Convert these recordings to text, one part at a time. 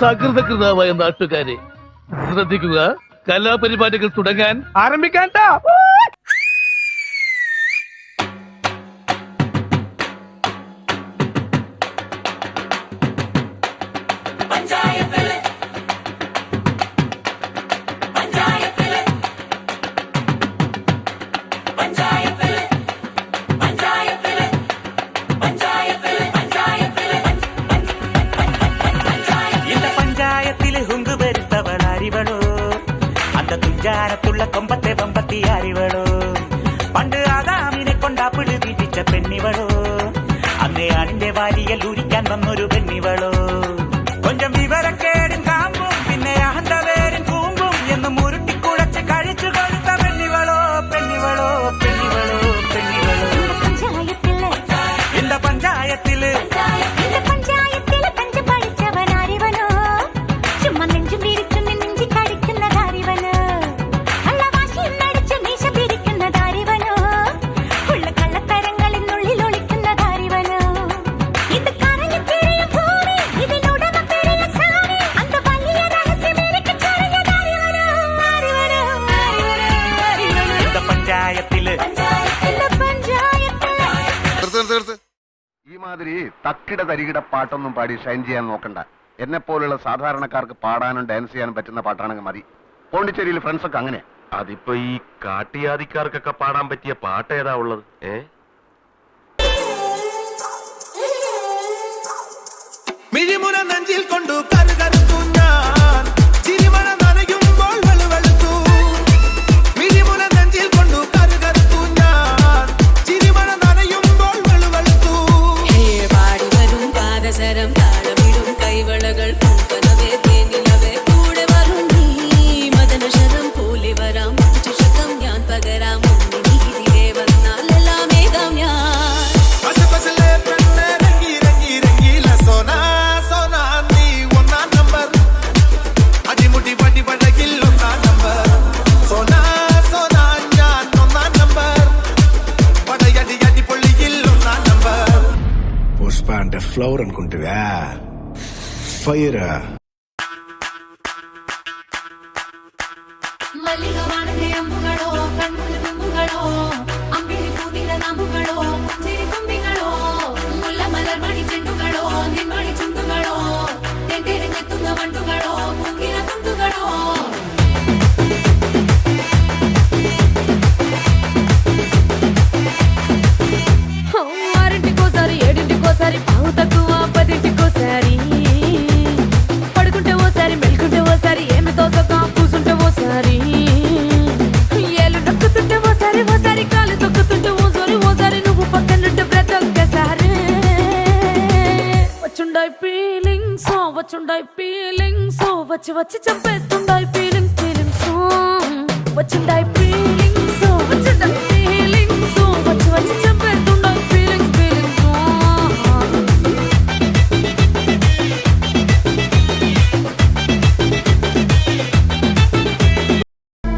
സകൃതകൃതാവായ നാട്ടുകാരെ ശ്രദ്ധിക്കുക, കലാപരിപാടികൾ തുടങ്ങാൻ ആരംഭിക്കാൻ. തുഞ്ചാരത്തുള്ള കൊമ്പത്തെ വമ്പത്തി അറിവളോ, പണ്ട് ആദാമിനെ കൊണ്ടാ പിടിപ്പിച്ച പെണ്ണിവളോ, അന്നേ ആണിന്റെ വാരിയൽ ഊരിക്കാൻ വന്നൊരു പെണ്ണിവളോ. കൊഞ്ചം വിവരക്കേടും കാമ്പും പിന്നെ അഹന്തവേരും കൂമ്പും എന്ന് മുരുട്ടിക്കുഴച്ച് കഴിച്ചു കൊടുത്ത പെണ്ണിവളോ, പെണ്ണിവളോ, പെണ്ണിവളോ, പെണ്ണിവളോ. இந்த பஞ்சாயத்திല് ഈ മാതിരി തക്കിട തരികിട പാട്ടൊന്നും പാടി ഷൈൻ ചെയ്യാൻ നോക്കണ്ട. എന്നെ പോലുള്ള സാധാരണക്കാർക്ക് പാടാനും ഡാൻസ് ചെയ്യാനും പറ്റുന്ന പാട്ടാണെങ്കിൽ മതി. പോണ്ടിച്ചേരിയിൽ ഫ്രണ്ട്സ് ഒക്കെ അങ്ങനെ. അതിപ്പോ ഈ കാട്ടിയാദിക്കാർക്കൊക്കെ പാടാൻ പറ്റിയ പാട്ട് ഏതാ ഉള്ളത്? മിഴിമുന നെഞ്ചിൽ കൊണ്ടു കരുകരുത്തു ഞാൻ, ചിരിമണ നനയുമ്പോൾ വെളുവെളുത്തു. മിഴിമുന നെഞ്ചിൽ കൊണ്ടു കരുകരുത്തു ഞാൻ, ചിരിമണ നനയുമ്പോൾ വെളുവെളുത്തു. പാടി വരും പാദസരം താളമിടും കൈവളകൾ പൂക്കനവേ തേനിലവേ കൂടെ വരും നീ മദനശരം പോലെ വരാം ചുഷകം ഞാൻ പകരാം നീതിരെ വന്നാലെല്ലാം ഏകാം ഞാൻ. పుష్ప అంటే ఫ్లవర్ అనుకుంటువా? ఫైర్. മല്ലികവാണന്റെ അമ്പുകളോ കൺമുള്ള തുമ്പുകളോ അമ്പിളി പൂവിന നാമ്പുകളോ ചിരി തുമ്പികളോ മുല്ല മലർമണി ചെണ്ടുകളോ നിന്മണി ചുണ്ടുകളോ തെണ്ടെടുത്തെത്തുന്ന വണ്ടുകളോ മുങ്ങിന തുണ്ടുകളോ. ఆరింటికోసారి ఏడింటికోసారి పావు తక్కువ పదింటికోసారి పడుకుంటే ఓసారి మెలుకుంటే ఓసారి ఏమి తోసక కూసుంటే ఓసారి ఏళ్ళు నొక్కుతుంటే ఓసారి ఓసారి కాలు తొక్కుతుంటే ఓసారి నువ్వు పక్కనుంటే బ్రతొక్కసారి. వచ్చుండాయి ఫీలింగ్స్ వచ్చి వచ్చి చంపేస్తుండాయి ఫీలింగ్స్ వచ్చుండాయి ఫీలింగ్స్ వచ్చి వచ్చి చంపేస్తుండాయి ఫీలింగ్స్.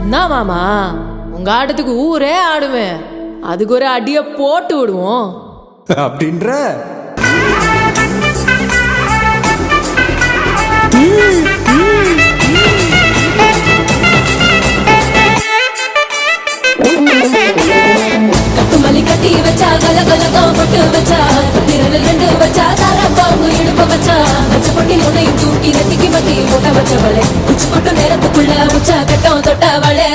என்ன மாமா உங்க ஆட்டத்துக்கு ஊரே ஆடுவேன், அதுக்கு ஒரு அடிய போட்டு விடுவோம் அப்படின்ற. கட்டுமல்லி கட்டி வச்சா கலகலகம் பொட்டு வச்சா சத்திரல் ரெண்டு வச்சா சாரா பாம்பு இடுப்ப வச்சா வச்ச பொட்டி உன்னையும் தூக்கி நெத்திக்கு மட்டி போட்ட வச்சவளே உச்சி கொட்டு நேரத்துக்குள்ள உச்சா கட்டம் தொட்டவளே.